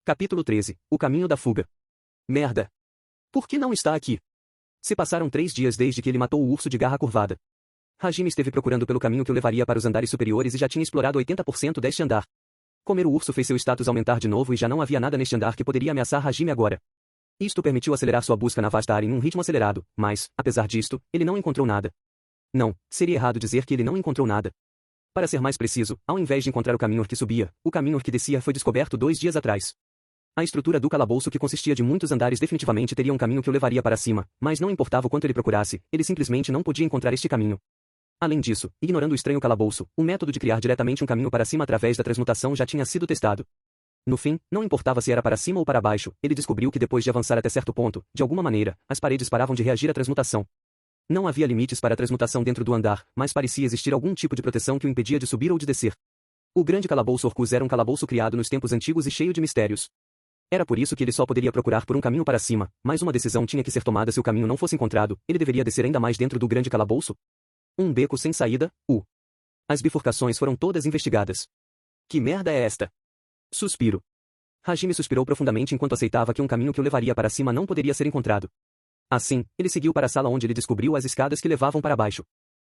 Capítulo 13. O caminho da fuga. Merda. Por que não está aqui? Se passaram 3 dias desde que ele matou o urso de garra curvada. Hajime esteve procurando pelo caminho que o levaria para os andares superiores e já tinha explorado 80% deste andar. Comer o urso fez seu status aumentar de novo e já não havia nada neste andar que poderia ameaçar Hajime agora. Isto permitiu acelerar sua busca na vasta área em um ritmo acelerado, mas, apesar disto, ele não encontrou nada. Não, seria errado dizer que ele não encontrou nada. Para ser mais preciso, ao invés de encontrar o caminho que subia, o caminho que descia foi descoberto 2 dias atrás. A estrutura do calabouço que consistia de muitos andares definitivamente teria um caminho que o levaria para cima, mas não importava o quanto ele procurasse, ele simplesmente não podia encontrar este caminho. Além disso, ignorando o estranho calabouço, o método de criar diretamente um caminho para cima através da transmutação já tinha sido testado. No fim, não importava se era para cima ou para baixo, ele descobriu que depois de avançar até certo ponto, de alguma maneira, as paredes paravam de reagir à transmutação. Não havia limites para a transmutação dentro do andar, mas parecia existir algum tipo de proteção que o impedia de subir ou de descer. O grande calabouço Orcus era um calabouço criado nos tempos antigos e cheio de mistérios. Era por isso que ele só poderia procurar por um caminho para cima, mas uma decisão tinha que ser tomada se o caminho não fosse encontrado, ele deveria descer ainda mais dentro do grande calabouço? Um beco sem saída, As bifurcações foram todas investigadas. Que merda é esta? Suspiro. Hajime suspirou profundamente enquanto aceitava que um caminho que o levaria para cima não poderia ser encontrado. Assim, ele seguiu para a sala onde ele descobriu as escadas que levavam para baixo.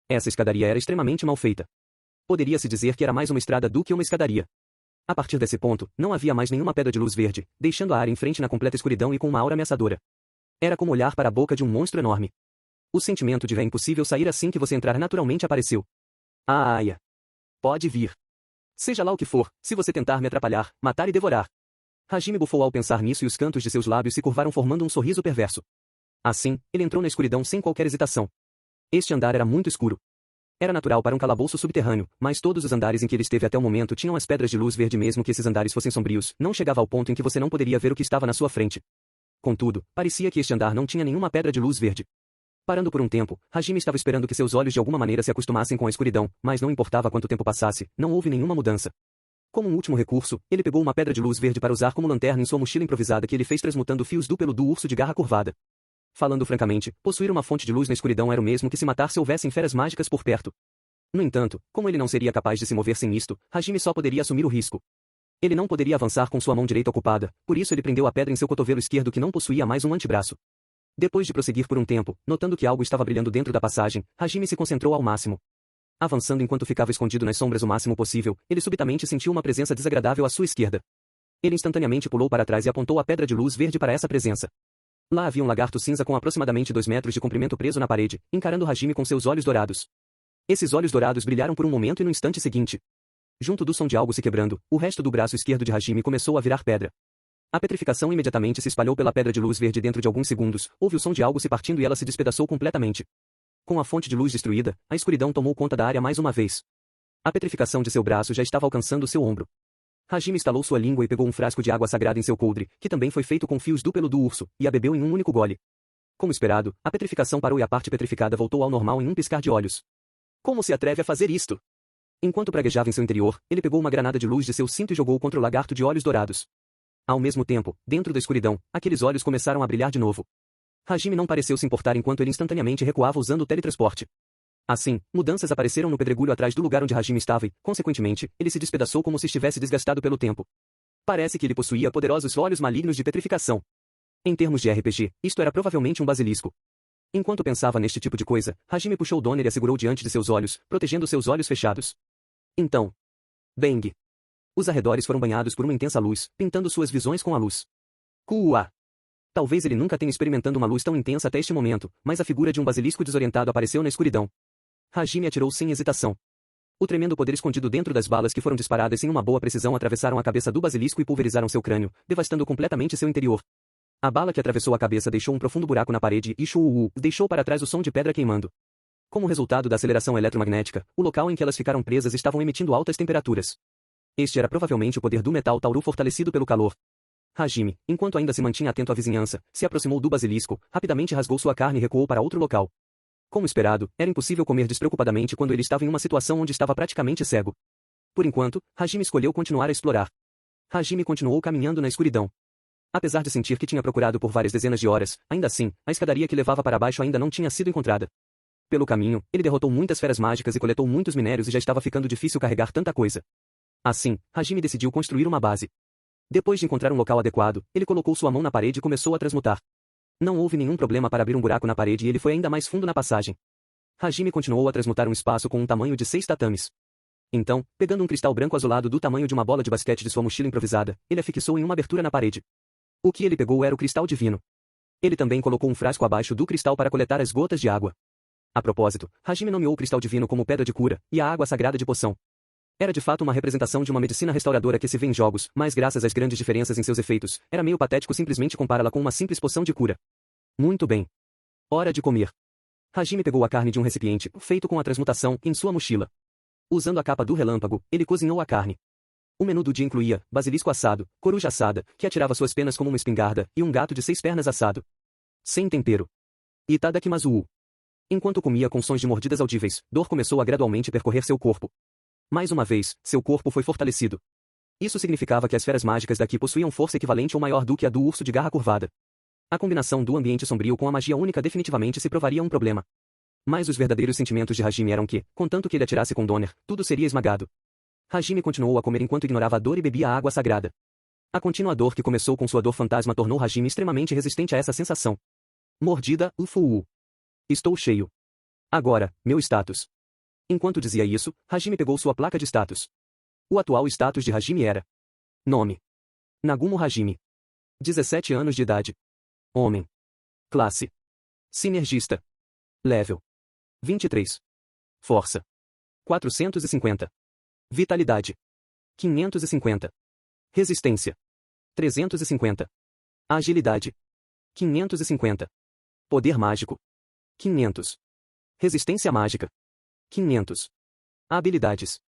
Essa escadaria era extremamente mal feita. Poderia-se dizer que era mais uma estrada do que uma escadaria. A partir desse ponto, não havia mais nenhuma pedra de luz verde, deixando a área em frente na completa escuridão e com uma aura ameaçadora. Era como olhar para a boca de um monstro enorme. O sentimento de é impossível sair assim que você entrar naturalmente apareceu. Aia. Pode vir. Seja lá o que for, se você tentar me atrapalhar, matar e devorar. Hajime bufou ao pensar nisso e os cantos de seus lábios se curvaram formando um sorriso perverso. Assim, ele entrou na escuridão sem qualquer hesitação. Este andar era muito escuro. Era natural para um calabouço subterrâneo, mas todos os andares em que ele esteve até o momento tinham as pedras de luz verde mesmo que esses andares fossem sombrios, não chegava ao ponto em que você não poderia ver o que estava na sua frente. Contudo, parecia que este andar não tinha nenhuma pedra de luz verde. Parando por um tempo, Hajime estava esperando que seus olhos de alguma maneira se acostumassem com a escuridão, mas não importava quanto tempo passasse, não houve nenhuma mudança. Como um último recurso, ele pegou uma pedra de luz verde para usar como lanterna em sua mochila improvisada que ele fez transmutando fios do pelo do urso de garra curvada. Falando francamente, possuir uma fonte de luz na escuridão era o mesmo que se matar se houvessem feras mágicas por perto. No entanto, como ele não seria capaz de se mover sem isto, Hajime só poderia assumir o risco. Ele não poderia avançar com sua mão direita ocupada, por isso ele prendeu a pedra em seu cotovelo esquerdo que não possuía mais um antebraço. Depois de prosseguir por um tempo, notando que algo estava brilhando dentro da passagem, Hajime se concentrou ao máximo. Avançando enquanto ficava escondido nas sombras o máximo possível, ele subitamente sentiu uma presença desagradável à sua esquerda. Ele instantaneamente pulou para trás e apontou a pedra de luz verde para essa presença. Lá havia um lagarto cinza com aproximadamente 2 metros de comprimento preso na parede, encarando Hajime com seus olhos dourados. Esses olhos dourados brilharam por um momento e no instante seguinte, junto do som de algo se quebrando, o resto do braço esquerdo de Hajime começou a virar pedra. A petrificação imediatamente se espalhou pela pedra de luz verde dentro de alguns segundos, houve o som de algo se partindo e ela se despedaçou completamente. Com a fonte de luz destruída, a escuridão tomou conta da área mais uma vez. A petrificação de seu braço já estava alcançando seu ombro. Hajime estalou sua língua e pegou um frasco de água sagrada em seu coldre, que também foi feito com fios do pelo do urso, e a bebeu em um único gole. Como esperado, a petrificação parou e a parte petrificada voltou ao normal em um piscar de olhos. Como se atreve a fazer isto? Enquanto praguejava em seu interior, ele pegou uma granada de luz de seu cinto e jogou contra o lagarto de olhos dourados. Ao mesmo tempo, dentro da escuridão, aqueles olhos começaram a brilhar de novo. Hajime não pareceu se importar enquanto ele instantaneamente recuava usando o teletransporte. Assim, mudanças apareceram no pedregulho atrás do lugar onde Hajime estava e, consequentemente, ele se despedaçou como se estivesse desgastado pelo tempo. Parece que ele possuía poderosos olhos malignos de petrificação. Em termos de RPG, isto era provavelmente um basilisco. Enquanto pensava neste tipo de coisa, Hajime puxou Donner e a segurou diante de seus olhos, protegendo seus olhos fechados. Então. Bang! Os arredores foram banhados por uma intensa luz, pintando suas visões com a luz. Kua! Talvez ele nunca tenha experimentado uma luz tão intensa até este momento, mas a figura de um basilisco desorientado apareceu na escuridão. Hajime atirou sem hesitação. O tremendo poder escondido dentro das balas que foram disparadas sem uma boa precisão atravessaram a cabeça do basilisco e pulverizaram seu crânio, devastando completamente seu interior. A bala que atravessou a cabeça deixou um profundo buraco na parede e deixou para trás o som de pedra queimando. Como resultado da aceleração eletromagnética, o local em que elas ficaram presas estavam emitindo altas temperaturas. Este era provavelmente o poder do metal tauru fortalecido pelo calor. Hajime, enquanto ainda se mantinha atento à vizinhança, se aproximou do basilisco, rapidamente rasgou sua carne e recuou para outro local. Como esperado, era impossível comer despreocupadamente quando ele estava em uma situação onde estava praticamente cego. Por enquanto, Hajime escolheu continuar a explorar. Hajime continuou caminhando na escuridão. Apesar de sentir que tinha procurado por várias dezenas de horas, ainda assim, a escadaria que levava para baixo ainda não tinha sido encontrada. Pelo caminho, ele derrotou muitas feras mágicas e coletou muitos minérios e já estava ficando difícil carregar tanta coisa. Assim, Hajime decidiu construir uma base. Depois de encontrar um local adequado, ele colocou sua mão na parede e começou a transmutar. Não houve nenhum problema para abrir um buraco na parede e ele foi ainda mais fundo na passagem. Hajime continuou a transmutar um espaço com um tamanho de 6 tatames. Então, pegando um cristal branco azulado do tamanho de uma bola de basquete de sua mochila improvisada, ele a fixou em uma abertura na parede. O que ele pegou era o cristal divino. Ele também colocou um frasco abaixo do cristal para coletar as gotas de água. A propósito, Hajime nomeou o cristal divino como pedra de cura, e a água sagrada de poção. Era de fato uma representação de uma medicina restauradora que se vê em jogos, mas graças às grandes diferenças em seus efeitos, era meio patético simplesmente compará-la com uma simples poção de cura. Muito bem. Hora de comer. Hajime pegou a carne de um recipiente, feito com a transmutação, em sua mochila. Usando a capa do relâmpago, ele cozinhou a carne. O menu do dia incluía basilisco assado, coruja assada, que atirava suas penas como uma espingarda, e um gato de 6 pernas assado. Sem tempero. Itadakimasu. Enquanto comia com sons de mordidas audíveis, dor começou a gradualmente percorrer seu corpo. Mais uma vez, seu corpo foi fortalecido. Isso significava que as esferas mágicas daqui possuíam força equivalente ou maior do que a do urso de garra curvada. A combinação do ambiente sombrio com a magia única definitivamente se provaria um problema. Mas os verdadeiros sentimentos de Hajime eram que, contanto que ele atirasse com Donner, tudo seria esmagado. Hajime continuou a comer enquanto ignorava a dor e bebia a água sagrada. A contínua dor que começou com sua dor fantasma tornou Hajime extremamente resistente a essa sensação. Mordida, ufuu. Estou cheio. Agora, meu status. Enquanto dizia isso, Hajime pegou sua placa de status. O atual status de Hajime era: nome: Nagumo Hajime. 17 anos de idade. Homem. Classe: sinergista. Level: 23. Força: 450. Vitalidade: 550. Resistência: 350. Agilidade: 550. Poder mágico: 500. Resistência mágica: 500. Habilidades: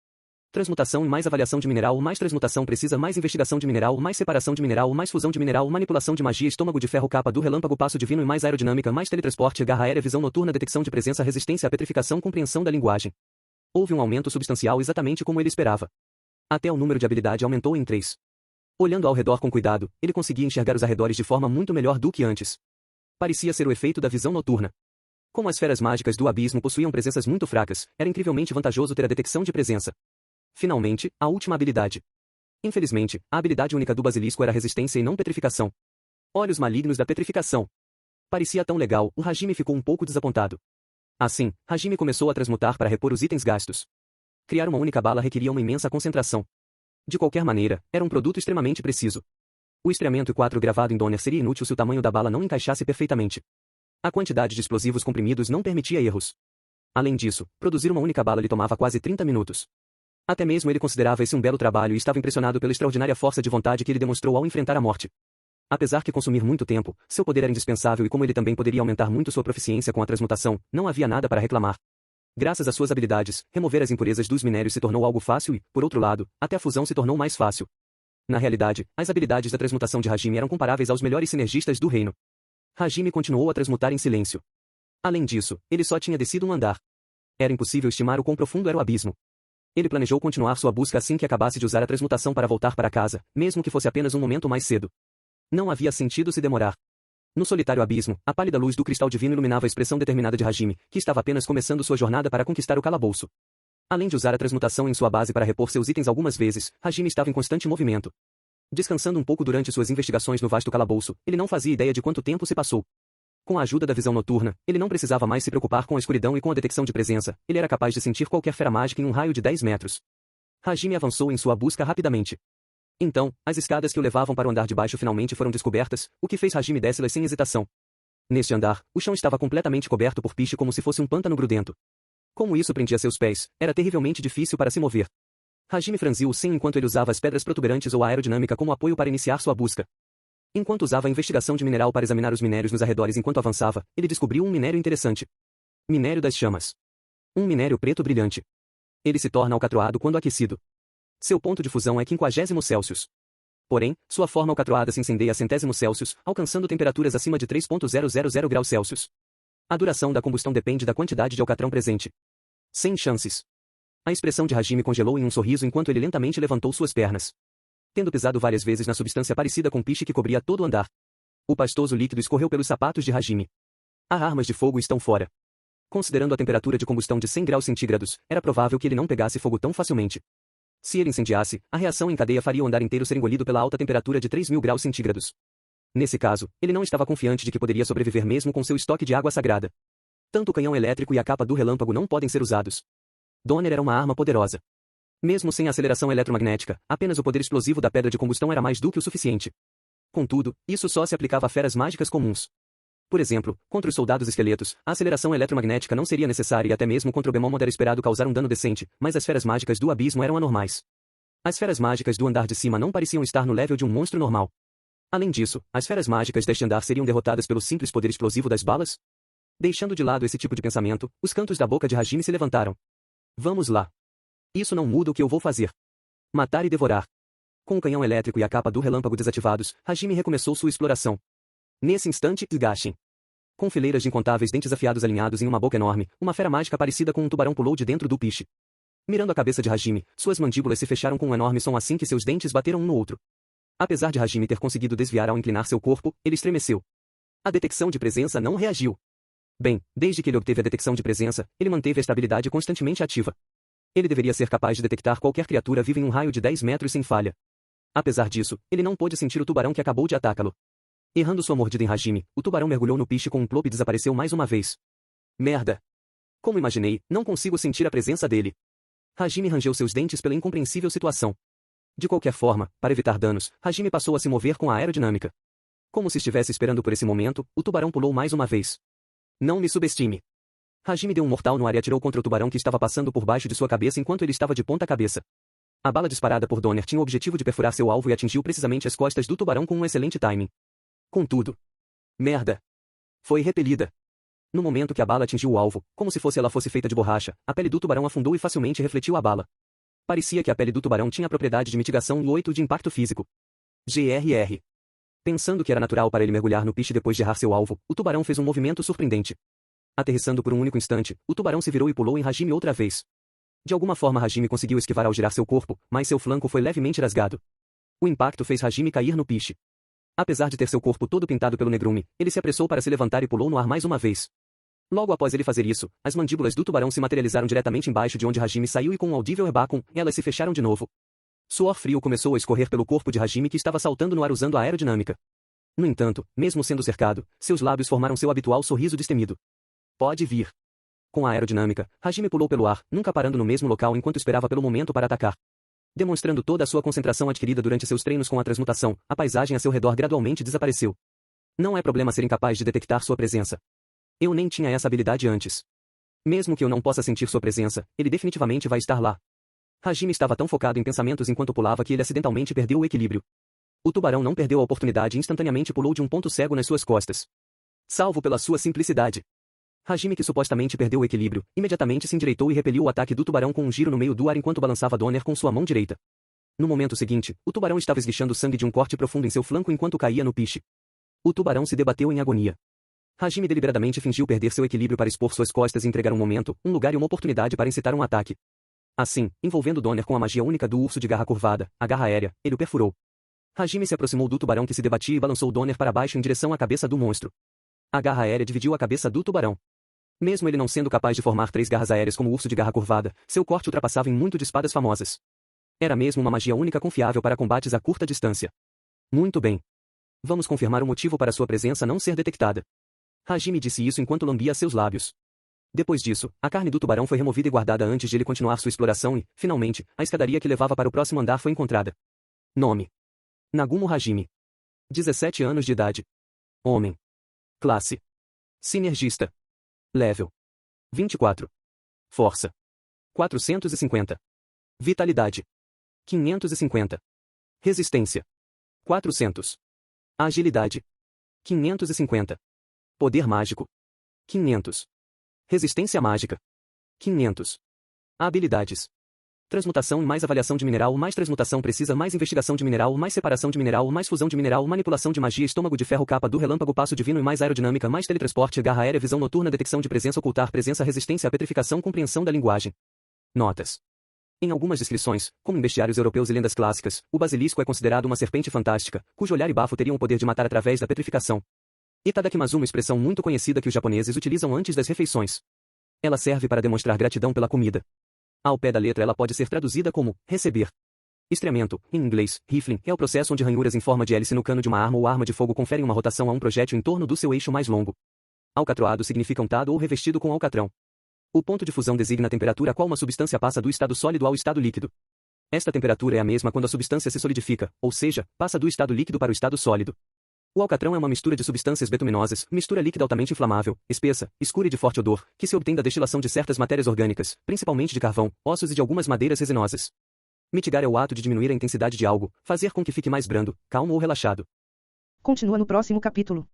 transmutação e mais avaliação de mineral, mais transmutação precisa, mais investigação de mineral, mais separação de mineral, mais fusão de mineral, manipulação de magia, estômago de ferro, capa do relâmpago, passo divino e mais aerodinâmica, mais teletransporte, garra aérea, visão noturna, detecção de presença, resistência à petrificação, compreensão da linguagem. Houve um aumento substancial exatamente como ele esperava. Até o número de habilidade aumentou em 3. Olhando ao redor com cuidado, ele conseguia enxergar os arredores de forma muito melhor do que antes. Parecia ser o efeito da visão noturna. Como as esferas mágicas do abismo possuíam presenças muito fracas, era incrivelmente vantajoso ter a detecção de presença. Finalmente, a última habilidade. Infelizmente, a habilidade única do basilisco era resistência e não petrificação. Olhos malignos da petrificação. Parecia tão legal, o Hajime ficou um pouco desapontado. Assim, Hajime começou a transmutar para repor os itens gastos. Criar uma única bala requeria uma imensa concentração. De qualquer maneira, era um produto extremamente preciso. O estriamento 4 gravado em Donner seria inútil se o tamanho da bala não encaixasse perfeitamente. A quantidade de explosivos comprimidos não permitia erros. Além disso, produzir uma única bala lhe tomava quase 30 minutos. Até mesmo ele considerava esse um belo trabalho e estava impressionado pela extraordinária força de vontade que ele demonstrou ao enfrentar a morte. Apesar de consumir muito tempo, seu poder era indispensável e como ele também poderia aumentar muito sua proficiência com a transmutação, não havia nada para reclamar. Graças às suas habilidades, remover as impurezas dos minérios se tornou algo fácil e, por outro lado, até a fusão se tornou mais fácil. Na realidade, as habilidades da transmutação de Hajime eram comparáveis aos melhores sinergistas do reino. Hajime continuou a transmutar em silêncio. Além disso, ele só tinha descido um andar. Era impossível estimar o quão profundo era o abismo. Ele planejou continuar sua busca assim que acabasse de usar a transmutação para voltar para casa, mesmo que fosse apenas um momento mais cedo. Não havia sentido se demorar. No solitário abismo, a pálida luz do cristal divino iluminava a expressão determinada de Hajime, que estava apenas começando sua jornada para conquistar o calabouço. Além de usar a transmutação em sua base para repor seus itens algumas vezes, Hajime estava em constante movimento. Descansando um pouco durante suas investigações no vasto calabouço, ele não fazia ideia de quanto tempo se passou. Com a ajuda da visão noturna, ele não precisava mais se preocupar com a escuridão e com a detecção de presença, ele era capaz de sentir qualquer fera mágica em um raio de 10 metros. Hajime avançou em sua busca rapidamente. Então, as escadas que o levavam para o andar de baixo finalmente foram descobertas, o que fez Hajime descê-las sem hesitação. Neste andar, o chão estava completamente coberto por piche como se fosse um pântano grudento. Como isso prendia seus pés, era terrivelmente difícil para se mover. Hajime franziu o ceño enquanto ele usava as pedras protuberantes ou a aerodinâmica como apoio para iniciar sua busca. Enquanto usava a investigação de mineral para examinar os minérios nos arredores enquanto avançava, ele descobriu um minério interessante. Minério das chamas. Um minério preto brilhante. Ele se torna alcatroado quando aquecido. Seu ponto de fusão é 50 Celsius. Porém, sua forma alcatroada se incendeia a 100 Celsius, alcançando temperaturas acima de 3.000 graus Celsius. A duração da combustão depende da quantidade de alcatrão presente. Sem chances. A expressão de Hajime congelou em um sorriso enquanto ele lentamente levantou suas pernas. Tendo pisado várias vezes na substância parecida com piche que cobria todo o andar. O pastoso líquido escorreu pelos sapatos de Hajime. As armas de fogo estão fora. Considerando a temperatura de combustão de 100 graus centígrados, era provável que ele não pegasse fogo tão facilmente. Se ele incendiasse, a reação em cadeia faria o andar inteiro ser engolido pela alta temperatura de 3.000 graus centígrados. Nesse caso, ele não estava confiante de que poderia sobreviver mesmo com seu estoque de água sagrada. Tanto o canhão elétrico e a capa do relâmpago não podem ser usados. Donner era uma arma poderosa. Mesmo sem a aceleração eletromagnética, apenas o poder explosivo da pedra de combustão era mais do que o suficiente. Contudo, isso só se aplicava a feras mágicas comuns. Por exemplo, contra os soldados esqueletos, a aceleração eletromagnética não seria necessária e até mesmo contra o Behemoth era esperado causar um dano decente, mas as feras mágicas do abismo eram anormais. As feras mágicas do andar de cima não pareciam estar no level de um monstro normal. Além disso, as feras mágicas deste andar seriam derrotadas pelo simples poder explosivo das balas? Deixando de lado esse tipo de pensamento, os cantos da boca de Hajime se levantaram. Vamos lá. Isso não muda o que eu vou fazer. Matar e devorar. Com o canhão elétrico e a capa do relâmpago desativados, Hajime recomeçou sua exploração. Nesse instante, Gashin. Com fileiras de incontáveis dentes afiados alinhados em uma boca enorme, uma fera mágica parecida com um tubarão pulou de dentro do piche. Mirando a cabeça de Hajime, suas mandíbulas se fecharam com um enorme som assim que seus dentes bateram um no outro. Apesar de Hajime ter conseguido desviar ao inclinar seu corpo, ele estremeceu. A detecção de presença não reagiu. Bem, desde que ele obteve a detecção de presença, ele manteve a estabilidade constantemente ativa. Ele deveria ser capaz de detectar qualquer criatura viva em um raio de 10 metros sem falha. Apesar disso, ele não pôde sentir o tubarão que acabou de atacá-lo. Errando sua mordida em Hajime, o tubarão mergulhou no piche com um plop e desapareceu mais uma vez. Merda! Como imaginei, não consigo sentir a presença dele. Hajime rangeu seus dentes pela incompreensível situação. De qualquer forma, para evitar danos, Hajime passou a se mover com a aerodinâmica. Como se estivesse esperando por esse momento, o tubarão pulou mais uma vez. Não me subestime. Hajime deu um mortal no ar e atirou contra o tubarão que estava passando por baixo de sua cabeça enquanto ele estava de ponta cabeça. A bala disparada por Donner tinha o objetivo de perfurar seu alvo e atingiu precisamente as costas do tubarão com um excelente timing. Contudo, merda! Foi repelida. No momento que a bala atingiu o alvo, como se ela fosse feita de borracha, a pele do tubarão afundou e facilmente refletiu a bala. Parecia que a pele do tubarão tinha a propriedade de mitigação 8 de impacto físico. GRR. Pensando que era natural para ele mergulhar no piche depois de errar seu alvo, o tubarão fez um movimento surpreendente. Aterrissando por um único instante, o tubarão se virou e pulou em Hajime outra vez. De alguma forma Hajime conseguiu esquivar ao girar seu corpo, mas seu flanco foi levemente rasgado. O impacto fez Hajime cair no piche. Apesar de ter seu corpo todo pintado pelo negrume, ele se apressou para se levantar e pulou no ar mais uma vez. Logo após ele fazer isso, as mandíbulas do tubarão se materializaram diretamente embaixo de onde Hajime saiu e com um audível rebacon, elas se fecharam de novo. Suor frio começou a escorrer pelo corpo de Hajime que estava saltando no ar usando a aerodinâmica. No entanto, mesmo sendo cercado, seus lábios formaram seu habitual sorriso destemido. Pode vir. Com a aerodinâmica, Hajime pulou pelo ar, nunca parando no mesmo local enquanto esperava pelo momento para atacar. Demonstrando toda a sua concentração adquirida durante seus treinos com a transmutação, a paisagem a seu redor gradualmente desapareceu. Não é problema ser incapaz de detectar sua presença. Eu nem tinha essa habilidade antes. Mesmo que eu não possa sentir sua presença, ele definitivamente vai estar lá. Hajime estava tão focado em pensamentos enquanto pulava que ele acidentalmente perdeu o equilíbrio. O tubarão não perdeu a oportunidade e instantaneamente pulou de um ponto cego nas suas costas. Salvo pela sua simplicidade. Hajime, que supostamente perdeu o equilíbrio, imediatamente se endireitou e repeliu o ataque do tubarão com um giro no meio do ar enquanto balançava Donner com sua mão direita. No momento seguinte, o tubarão estava esguichando sangue de um corte profundo em seu flanco enquanto caía no piche. O tubarão se debateu em agonia. Hajime deliberadamente fingiu perder seu equilíbrio para expor suas costas e entregar um momento, um lugar e uma oportunidade para incitar um ataque. Assim, envolvendo Donner com a magia única do urso de garra curvada, a garra aérea, ele o perfurou. Hajime se aproximou do tubarão que se debatia e balançou Donner para baixo em direção à cabeça do monstro. A garra aérea dividiu a cabeça do tubarão. Mesmo ele não sendo capaz de formar 3 garras aéreas como o urso de garra curvada, seu corte ultrapassava em muito de espadas famosas. Era mesmo uma magia única confiável para combates a curta distância. Muito bem. Vamos confirmar o motivo para sua presença não ser detectada. Hajime disse isso enquanto lambia seus lábios. Depois disso, a carne do tubarão foi removida e guardada antes de ele continuar sua exploração e, finalmente, a escadaria que levava para o próximo andar foi encontrada. Nome: Nagumo Hajime. 17 anos de idade. Homem. Classe: Sinergista. Level: 24. Força: 450. Vitalidade: 550. Resistência: 400. Agilidade: 550. Poder mágico: 500. Resistência mágica: 500. Habilidades: transmutação mais avaliação de mineral mais transmutação precisa mais investigação de mineral mais separação de mineral mais fusão de mineral manipulação de magia estômago de ferro capa do relâmpago passo divino e mais aerodinâmica mais teletransporte garra aérea visão noturna detecção de presença ocultar presença resistência à petrificação compreensão da linguagem. Notas: em algumas descrições, como em bestiários europeus e lendas clássicas, o basilisco é considerado uma serpente fantástica, cujo olhar e bafo teriam o poder de matar através da petrificação. Itadakimasu, uma expressão muito conhecida que os japoneses utilizam antes das refeições. Ela serve para demonstrar gratidão pela comida. Ao pé da letra ela pode ser traduzida como receber. Estreamento, em inglês, rifling, é o processo onde ranhuras em forma de hélice no cano de uma arma ou arma de fogo conferem uma rotação a um projétil em torno do seu eixo mais longo. Alcatroado significa untado ou revestido com alcatrão. O ponto de fusão designa a temperatura a qual uma substância passa do estado sólido ao estado líquido. Esta temperatura é a mesma quando a substância se solidifica, ou seja, passa do estado líquido para o estado sólido. O alcatrão é uma mistura de substâncias betuminosas, mistura líquida altamente inflamável, espessa, escura e de forte odor, que se obtém da destilação de certas matérias orgânicas, principalmente de carvão, ossos e de algumas madeiras resinosas. Mitigar é o ato de diminuir a intensidade de algo, fazer com que fique mais brando, calmo ou relaxado. Continua no próximo capítulo.